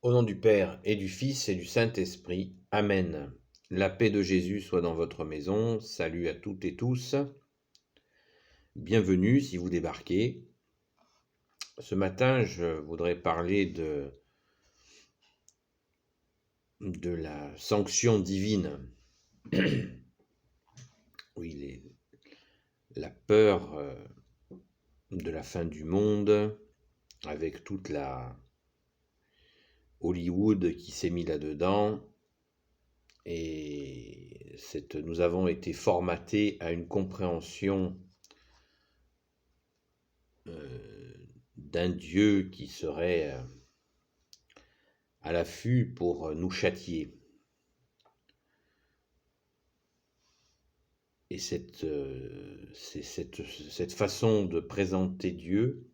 Au nom du Père et du Fils et du Saint-Esprit. Amen. La paix de Jésus soit dans votre maison. Salut à toutes et tous. Bienvenue si vous débarquez. Ce matin, je voudrais parler de la sanction divine. Oui, la peur de la fin du monde, avec toute la Hollywood qui s'est mis là-dedans. Et nous avons été formatés à une compréhension d'un Dieu qui serait à l'affût pour nous châtier. Et cette façon de présenter Dieu,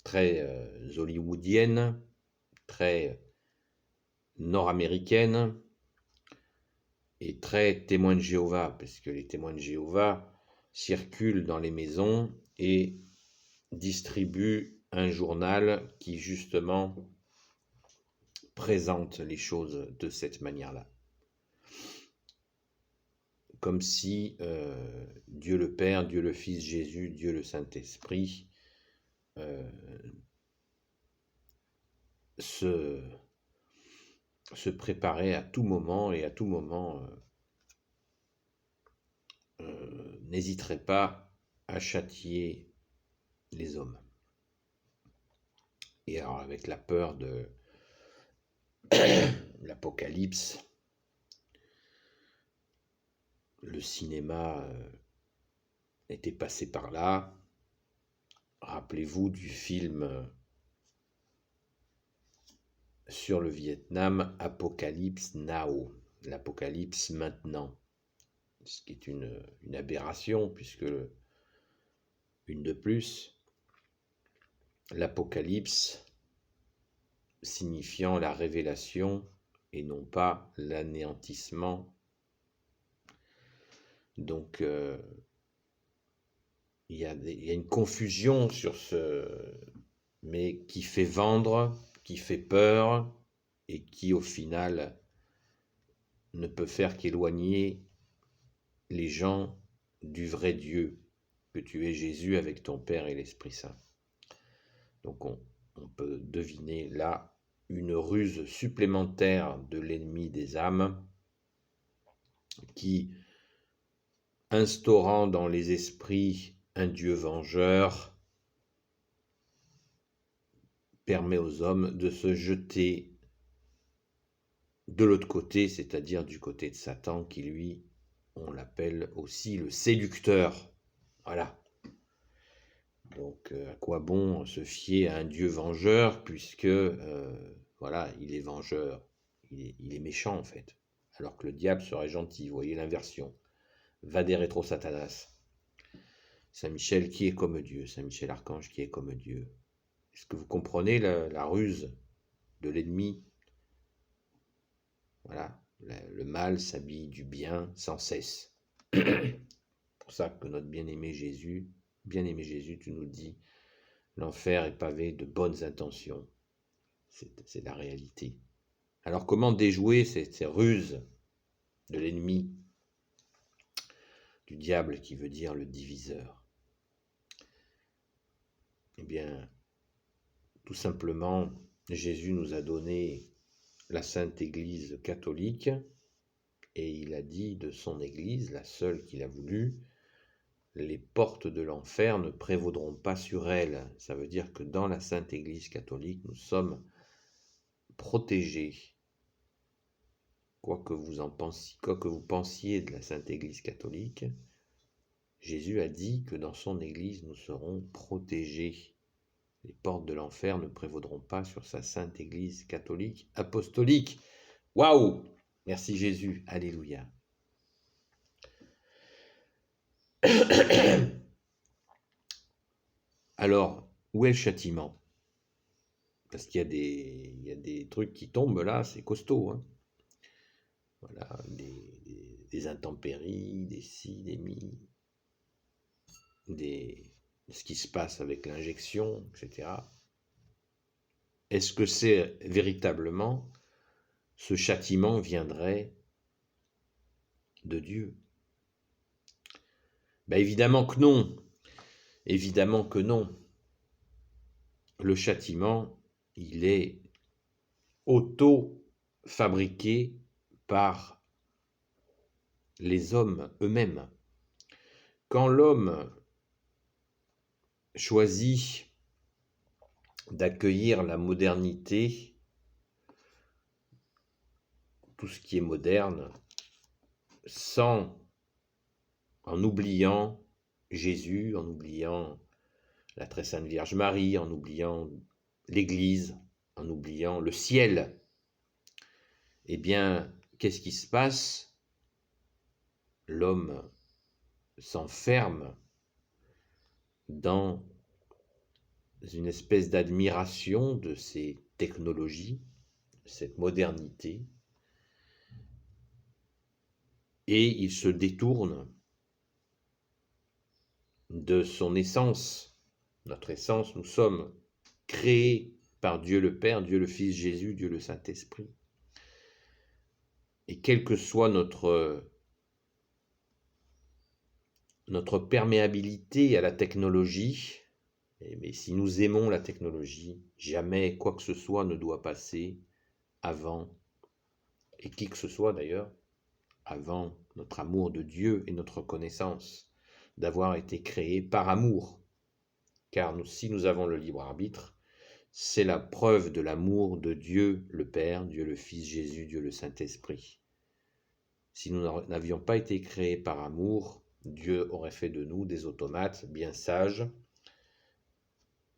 très hollywoodienne, très nord-américaine, et très témoin de Jéhovah, parce que les témoins de Jéhovah circulent dans les maisons et distribuent un journal qui justement présente les choses de cette manière-là. Comme si Dieu le Père, Dieu le Fils, Jésus, Dieu le Saint-Esprit se préparait à tout moment et à tout moment n'hésiterait pas à châtier les hommes. Et alors avec la peur de l'Apocalypse, le cinéma était passé par là. Rappelez-vous du film sur le Vietnam, Apocalypse Now, l'Apocalypse maintenant, ce qui est une aberration, puisque une de plus, l'Apocalypse signifiant la révélation et non pas l'anéantissement. Donc il y a une confusion sur mais qui fait vendre, qui fait peur et qui au final ne peut faire qu'éloigner les gens du vrai Dieu, que tu es Jésus avec ton Père et l'Esprit Saint. Donc on peut deviner là une ruse supplémentaire de l'ennemi des âmes qui, instaurant dans les esprits un Dieu vengeur, permet aux hommes de se jeter de l'autre côté, c'est-à-dire du côté de Satan, qui lui, on l'appelle aussi le séducteur. Voilà. Donc à quoi bon se fier à un Dieu vengeur, puisque voilà, il est vengeur, il est méchant en fait, alors que le diable serait gentil. Vous voyez l'inversion. Vade retro Satanas. Saint Michel qui est comme Dieu, Saint Michel Archange qui est comme Dieu. Est-ce que vous comprenez la ruse de l'ennemi? Voilà, le mal s'habille du bien sans cesse. C'est pour ça que notre bien-aimé Jésus, tu nous dis, l'enfer est pavé de bonnes intentions. C'est la réalité. Alors comment déjouer ces ruses de l'ennemi, du diable qui veut dire le diviseur? Eh bien, tout simplement, Jésus nous a donné la Sainte Église catholique et il a dit de son Église, la seule qu'il a voulu, les portes de l'enfer ne prévaudront pas sur elle. Ça veut dire que dans la Sainte Église catholique, nous sommes protégés. Quoi que vous pensiez de la Sainte Église catholique, Jésus a dit que dans son Église, nous serons protégés. Les portes de l'enfer ne prévaudront pas sur sa Sainte Église catholique apostolique. Waouh! Merci Jésus. Alléluia. Alors, où est le châtiment? Parce qu'il y a des trucs qui tombent là, c'est costaud. Hein. Voilà, des intempéries, des ci, des mi, ce qui se passe avec l'injection, etc. est-ce que c'est véritablement ce châtiment viendrait de Dieu? Ben évidemment que non. Évidemment que non. Le châtiment, il est auto-fabriqué par les hommes eux-mêmes. Quand l'homme choisit d'accueillir la modernité, tout ce qui est moderne, en oubliant Jésus, en oubliant la très sainte Vierge Marie, en oubliant l'Église, en oubliant le ciel, eh bien, qu'est-ce qui se passe? L'homme s'enferme dans une espèce d'admiration de ces technologies, cette modernité, et il se détourne de son essence. Notre essence, nous sommes créés par Dieu le Père, Dieu le Fils Jésus, Dieu le Saint-Esprit. Et quelle que soit notre perméabilité à la technologie, mais si nous aimons la technologie, jamais quoi que ce soit ne doit passer avant, et qui que ce soit d'ailleurs, avant notre amour de Dieu et notre connaissance d'avoir été créés par amour. Car si nous avons le libre arbitre, c'est la preuve de l'amour de Dieu le Père, Dieu le Fils Jésus, Dieu le Saint-Esprit. Si nous n'avions pas été créés par amour, Dieu aurait fait de nous des automates bien sages,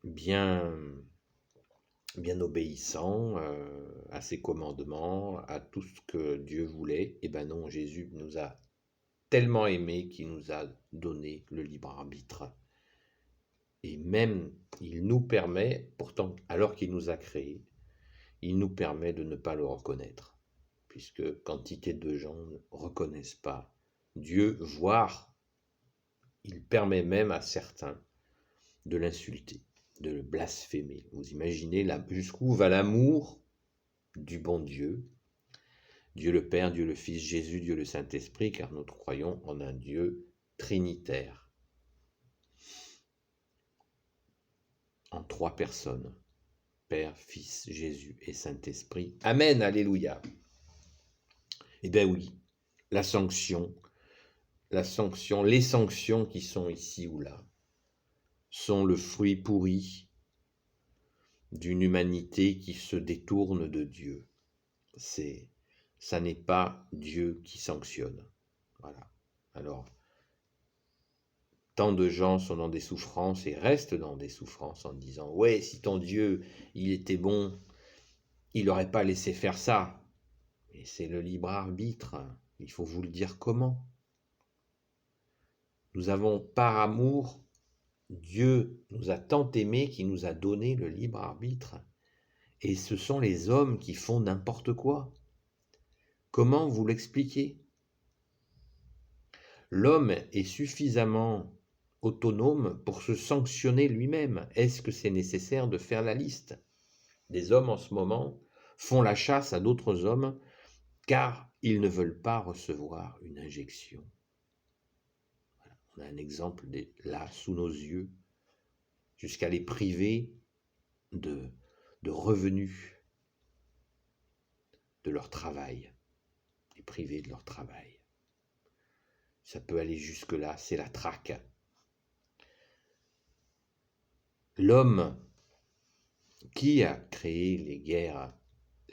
bien obéissants à ses commandements, à tout ce que Dieu voulait. Eh bien non, Jésus nous a tellement aimés qu'il nous a donné le libre arbitre. Et même, il nous permet, pourtant, alors qu'il nous a créés, il nous permet de ne pas le reconnaître, puisque quantité de gens ne reconnaissent pas Dieu, voire il permet même à certains de l'insulter, de le blasphémer. Vous imaginez jusqu'où va l'amour du bon Dieu, Dieu le Père, Dieu le Fils, Jésus, Dieu le Saint-Esprit, car nous croyons en un Dieu trinitaire, en 3 personnes, Père, Fils, Jésus et Saint-Esprit. Amen, alléluia. Eh bien oui, les sanctions qui sont ici ou là, sont le fruit pourri d'une humanité qui se détourne de Dieu. Ça n'est pas Dieu qui sanctionne. Voilà. Alors, tant de gens sont dans des souffrances et restent dans des souffrances en disant « Ouais, si ton Dieu, il était bon, il n'aurait pas laissé faire ça. » Et c'est le libre arbitre. Il faut vous le dire comment. Nous avons par amour, Dieu nous a tant aimés qu'il nous a donné le libre arbitre. Et ce sont les hommes qui font n'importe quoi. Comment vous l'expliquez? L'homme est suffisamment autonome pour se sanctionner lui-même. Est-ce que c'est nécessaire de faire la liste? Des hommes en ce moment font la chasse à d'autres hommes car ils ne veulent pas recevoir une injection. Voilà. On a un exemple là sous nos yeux, jusqu'à les priver de revenus de leur travail, les priver de leur travail. Ça peut aller jusque-là, c'est la traque. L'homme qui a créé les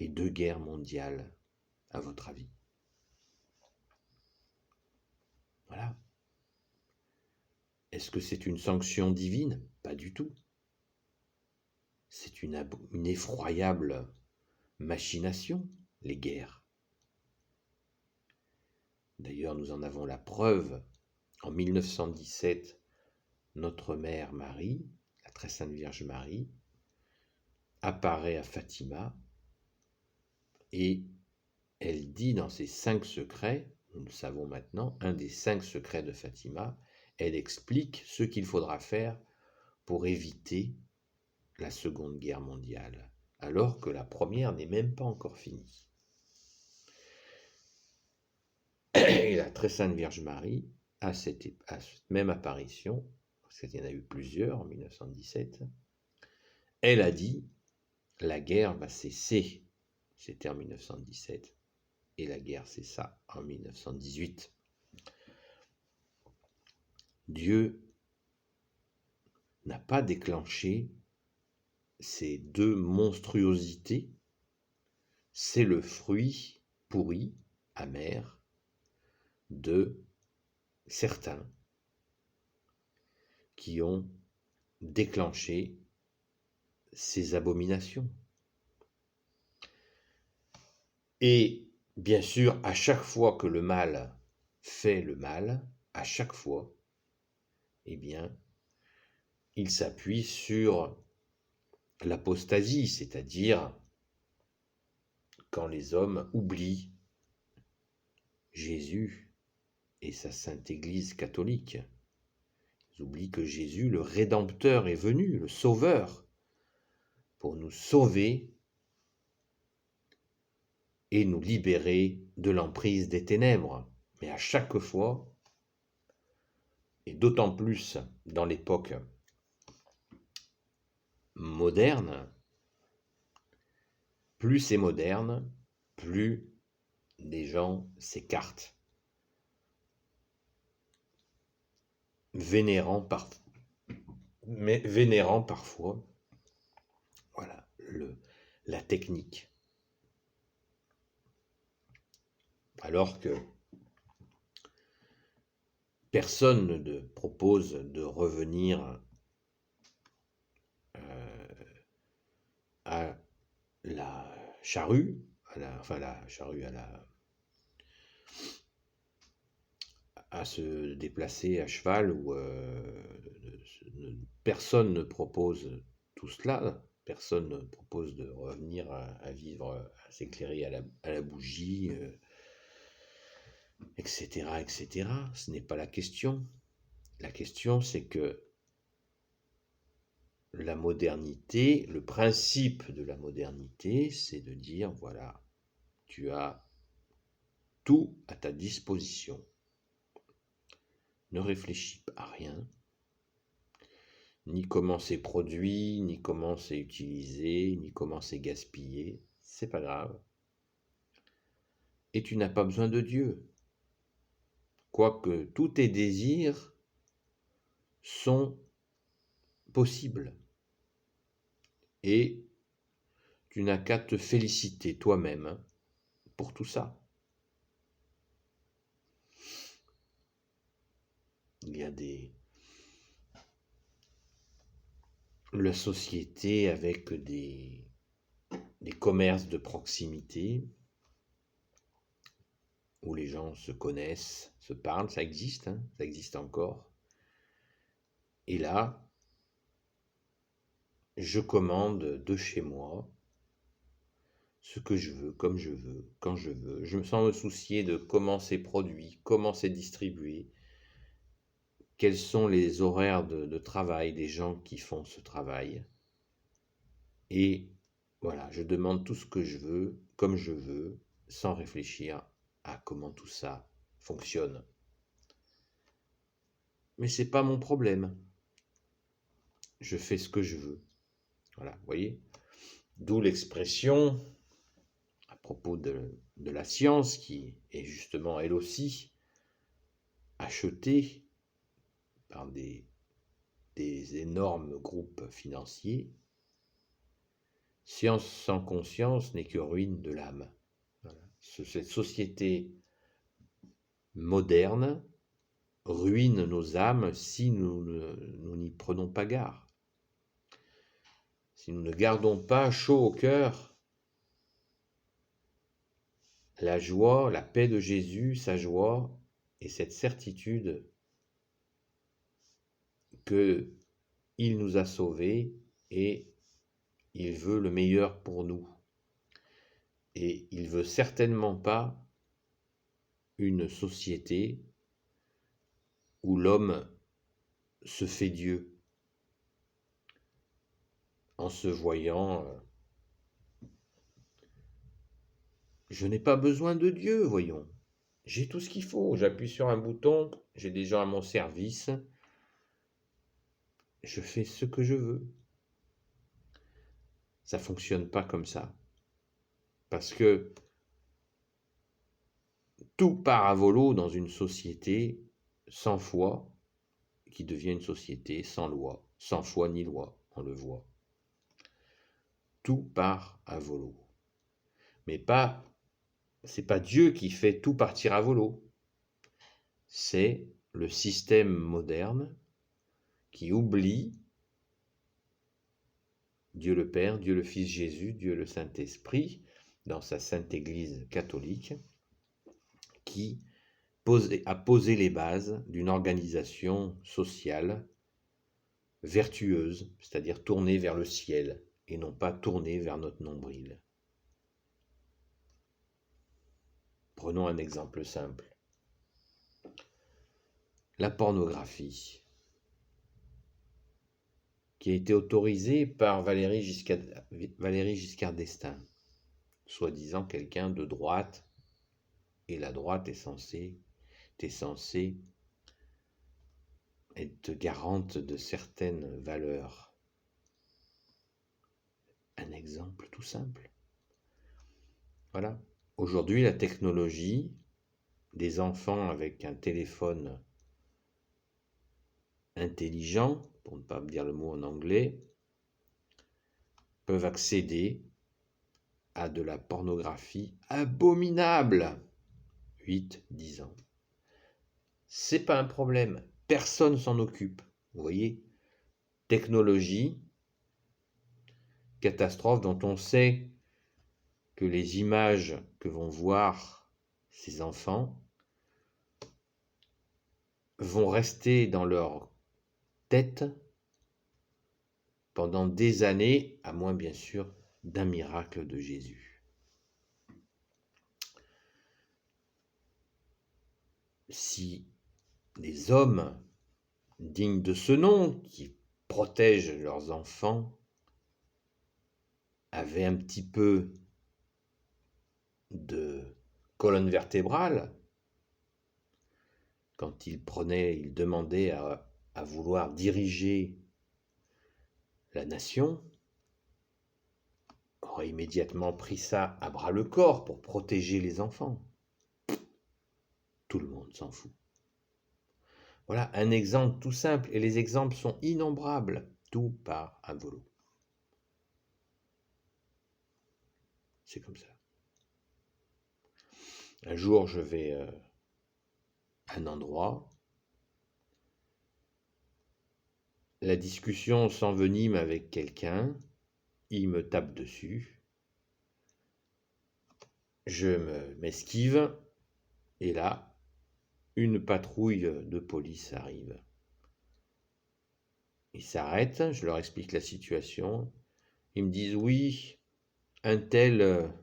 2 guerres mondiales, à votre avis? Voilà. Est-ce que c'est une sanction divine? Pas du tout. C'est une effroyable machination, les guerres. D'ailleurs, nous en avons la preuve. En 1917, notre mère Marie, la très sainte Vierge Marie, apparaît à Fatima et elle dit dans ses 5 secrets, nous le savons maintenant, un des 5 secrets de Fatima, elle explique ce qu'il faudra faire pour éviter la Seconde Guerre mondiale. alors que la première n'est même pas encore finie. Et la très sainte Vierge Marie, à cette même apparition, parce qu'il y en a eu plusieurs en 1917, elle a dit, la guerre va cesser. C'était en 1917. Et la guerre cessa en 1918. Dieu n'a pas déclenché ces deux monstruosités. C'est le fruit pourri, amer, de certains qui ont déclenché ces abominations. Et bien sûr, à chaque fois que le mal fait le mal, à chaque fois, eh bien, il s'appuie sur l'apostasie, c'est-à-dire quand les hommes oublient Jésus et sa sainte Église catholique. Ils oublient que Jésus, le Rédempteur, est venu, le Sauveur, pour nous sauver et nous libérer de l'emprise des ténèbres. Mais à chaque fois, et d'autant plus dans l'époque moderne, plus c'est moderne, plus les gens s'écartent, vénérant parfois voilà, la technique. Alors que personne ne propose de revenir à la charrue, à se déplacer à cheval, ou personne ne propose tout cela. Personne ne propose de revenir à vivre, à s'éclairer à la bougie, etc., etc. Ce n'est pas la question. La question, c'est que la modernité, le principe de la modernité, c'est de dire, voilà, tu as tout à ta disposition. Ne réfléchis à rien, ni comment c'est produit, ni comment c'est utilisé, ni comment c'est gaspillé. C'est pas grave. Et tu n'as pas besoin de Dieu. Quoique tous tes désirs sont possibles. Et tu n'as qu'à te féliciter toi-même pour tout ça. Il y a la société avec des commerces de proximité où les gens se connaissent, se parlent, ça existe, hein, ça existe encore. Et là, je commande de chez moi ce que je veux, comme je veux, quand je veux. Je me sens me soucier de comment c'est produit, comment c'est distribué, quels sont les horaires de travail des gens qui font ce travail. Et voilà, je demande tout ce que je veux, comme je veux, sans réfléchir à comment tout ça fonctionne. Mais c'est pas mon problème. Je fais ce que je veux. Voilà, vous voyez? D'où l'expression à propos de la science, qui est justement elle aussi achetée par des énormes groupes financiers. Science sans conscience n'est que ruine de l'âme. Voilà. Cette société moderne ruine nos âmes si nous n'y prenons pas garde. Si nous ne gardons pas chaud au cœur la joie, la paix de Jésus, sa joie, et cette certitude que il nous a sauvés et il veut le meilleur pour nous. Et il veut certainement pas une société où l'homme se fait Dieu en se voyant Je n'ai pas besoin de Dieu, voyons. J'ai tout ce qu'il faut. J'appuie sur un bouton, j'ai des gens à mon service. Je fais ce que je veux. Ça fonctionne pas comme ça. Parce que tout part à volo dans une société sans foi, qui devient une société sans loi, sans foi ni loi, on le voit. Tout part à volo. Mais c'est pas Dieu qui fait tout partir à volo. C'est le système moderne qui oublie Dieu le Père, Dieu le Fils Jésus, Dieu le Saint-Esprit, dans sa Sainte Église catholique, qui a posé les bases d'une organisation sociale vertueuse, c'est-à-dire tournée vers le ciel et non pas tournée vers notre nombril. Prenons un exemple simple. La pornographie, qui a été autorisée par Valéry Giscard d'Estaing, soi-disant quelqu'un de droite, et la droite est censée être garante de certaines valeurs. Un exemple tout simple. Voilà. Aujourd'hui, la technologie, des enfants avec un téléphone intelligent, pour ne pas dire le mot en anglais, peuvent accéder à de la pornographie abominable. 8-10 ans. C'est pas un problème. Personne s'en occupe. Vous voyez, technologie, catastrophe dont on sait que les images que vont voir ces enfants vont rester dans leur tête pendant des années, à moins bien sûr d'un miracle de Jésus. Si les hommes dignes de ce nom, qui protègent leurs enfants, avaient un petit peu de colonne vertébrale, quand ils demandaient à vouloir diriger la nation, aurait immédiatement pris ça à bras le corps pour protéger les enfants. Tout le monde s'en fout. Voilà un exemple tout simple, et les exemples sont innombrables. Tout part à volo. C'est comme ça. Un jour, je vais à un endroit, la discussion s'envenime avec quelqu'un, il me tape dessus, je m'esquive, et là, une patrouille de police arrive. Ils s'arrêtent, je leur explique la situation, ils me disent oui, un tel,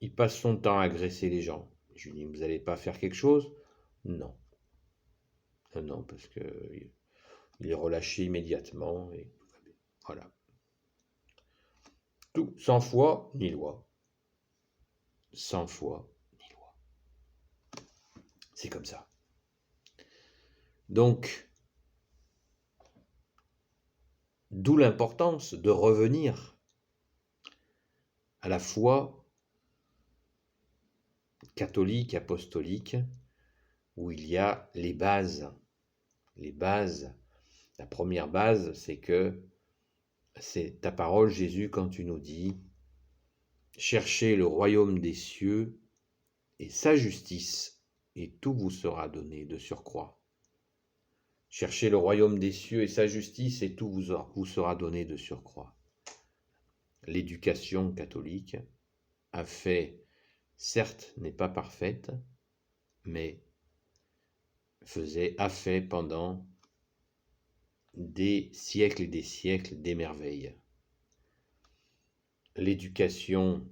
il passe son temps à agresser les gens. Je lui dis, vous n'allez pas faire quelque chose? Non. Non, parce que il est relâché immédiatement, et voilà. Tout, sans foi ni loi. Sans foi ni loi. C'est comme ça. Donc, d'où l'importance de revenir à la foi catholique, apostolique, où il y a les bases. Les bases. La première base, c'est que c'est ta parole, Jésus, quand tu nous dis « Cherchez le royaume des cieux et sa justice, et tout vous sera donné de surcroît. » Cherchez le royaume des cieux et sa justice, et tout vous sera donné de surcroît. L'éducation catholique a fait, certes, n'est pas parfaite, mais a fait pendant des siècles et des siècles des merveilles. L'éducation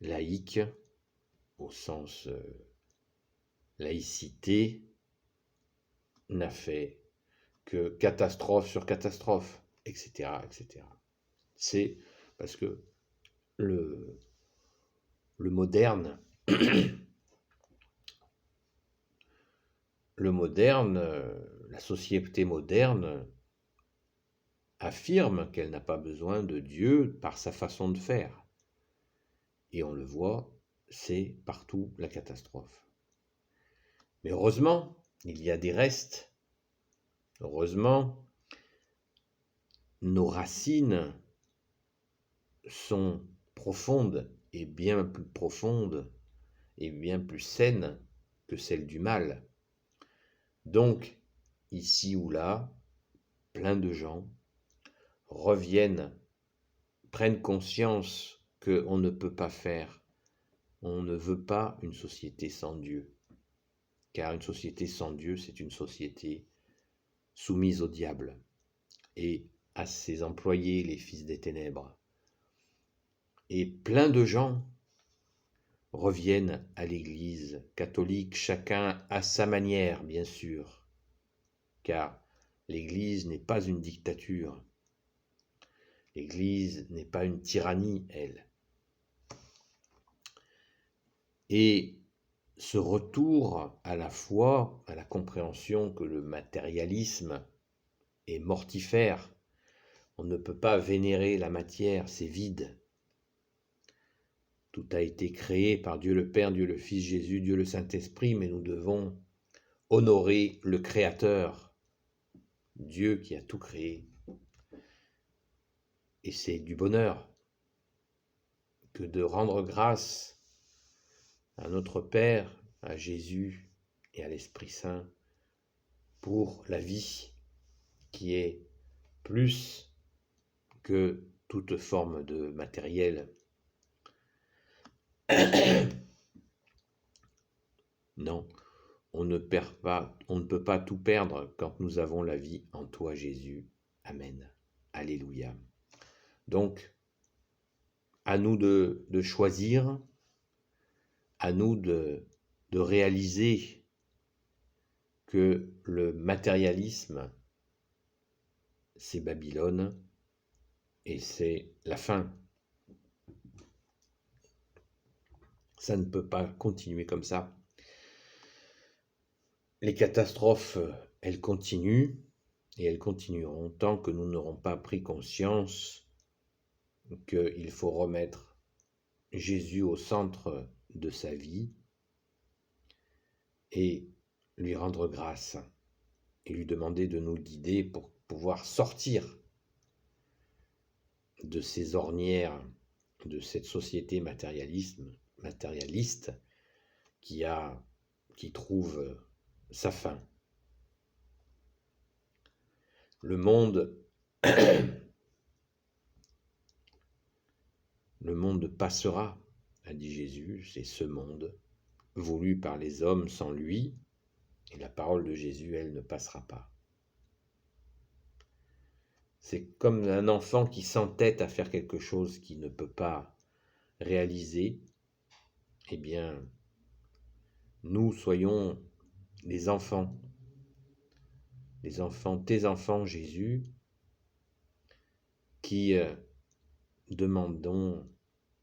laïque, au sens laïcité, n'a fait que catastrophe sur catastrophe, etc., etc. C'est parce que le, le moderne, la société moderne affirme qu'elle n'a pas besoin de Dieu par sa façon de faire. Et on le voit, c'est partout la catastrophe. Mais heureusement, il y a des restes. Heureusement, nos racines sont profondes et bien plus profondes et bien plus saines que celles du mal. Donc, ici ou là, plein de gens reviennent, prennent conscience qu'on ne peut pas faire, on ne veut pas une société sans Dieu. Car une société sans Dieu, c'est une société soumise au diable et à ses employés, les fils des ténèbres. Et plein de gens reviennent à l'Église catholique, chacun à sa manière, bien sûr, car l'Église n'est pas une dictature. L'Église n'est pas une tyrannie, elle. Et ce retour à la foi, à la compréhension que le matérialisme est mortifère, on ne peut pas vénérer la matière, c'est vide. Tout a été créé par Dieu le Père, Dieu le Fils, Jésus, Dieu le Saint-Esprit, mais nous devons honorer le Créateur, Dieu qui a tout créé. Et c'est du bonheur que de rendre grâce à notre Père, à Jésus et à l'Esprit Saint pour la vie qui est plus que toute forme de matériel. Non, on ne peut pas tout perdre quand nous avons la vie en toi, Jésus. Amen. Alléluia. Donc, à nous de choisir, à nous de réaliser que le matérialisme, c'est Babylone et c'est la fin. Ça ne peut pas continuer comme ça. Les catastrophes, elles continuent et elles continueront tant que nous n'aurons pas pris conscience qu'il faut remettre Jésus au centre de sa vie et lui rendre grâce et lui demander de nous guider pour pouvoir sortir de ces ornières, de cette société matérialiste qui trouve sa fin. Le monde passera, a dit Jésus, c'est ce monde voulu par les hommes sans lui, et la parole de Jésus, elle, ne passera pas. C'est comme un enfant qui s'entête à faire quelque chose qu'il ne peut pas réaliser. Eh bien, nous soyons les enfants, tes enfants, Jésus, qui demandons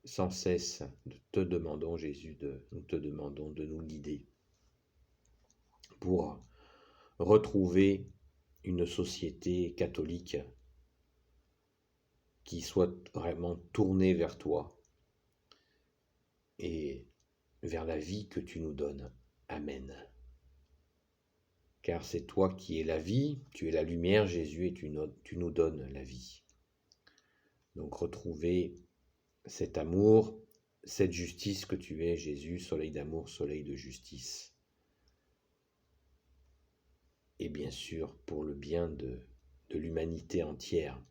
sans cesse, nous te demandons, Jésus, nous te demandons de nous guider pour retrouver une société catholique qui soit vraiment tournée vers toi et vers la vie que tu nous donnes. Amen. Car c'est toi qui es la vie, tu es la lumière, Jésus, et tu nous donnes la vie. Donc retrouver cet amour, cette justice que tu es, Jésus, soleil d'amour, soleil de justice. Et bien sûr, pour le bien de l'humanité entière.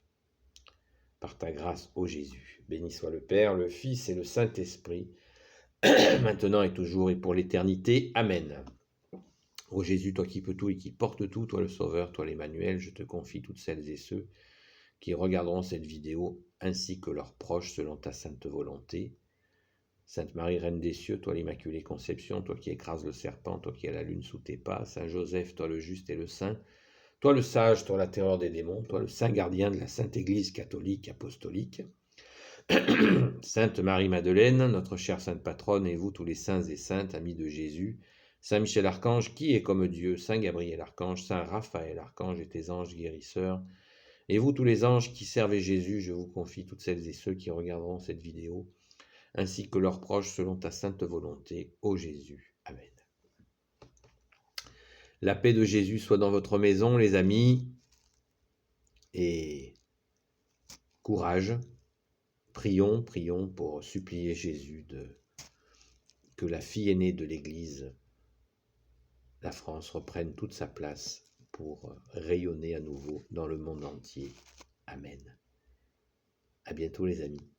Par ta grâce, ô Jésus. Béni soit le Père, le Fils et le Saint-Esprit, maintenant et toujours et pour l'éternité. Amen. Ô Jésus, toi qui peux tout et qui portes tout, toi le Sauveur, toi l'Emmanuel, je te confie toutes celles et ceux qui regarderont cette vidéo, ainsi que leurs proches, selon ta sainte volonté. Sainte Marie, Reine des cieux, toi l'Immaculée Conception, toi qui écrases le serpent, toi qui as la lune sous tes pas, Saint Joseph, toi le juste et le saint, toi le sage, toi la terreur des démons, toi le saint gardien de la Sainte Église catholique apostolique, Sainte Marie-Madeleine, notre chère Sainte Patronne, et vous tous les saints et saintes, amis de Jésus, Saint Michel Archange, qui est comme Dieu, Saint Gabriel Archange, Saint Raphaël Archange et tes anges guérisseurs, et vous tous les anges qui servez Jésus, je vous confie toutes celles et ceux qui regarderont cette vidéo, ainsi que leurs proches selon ta sainte volonté, ô Jésus. Amen. La paix de Jésus soit dans votre maison, les amis, et courage. Prions, prions pour supplier Jésus que la fille aînée de l'Église, la France, reprenne toute sa place pour rayonner à nouveau dans le monde entier. Amen. À bientôt les amis.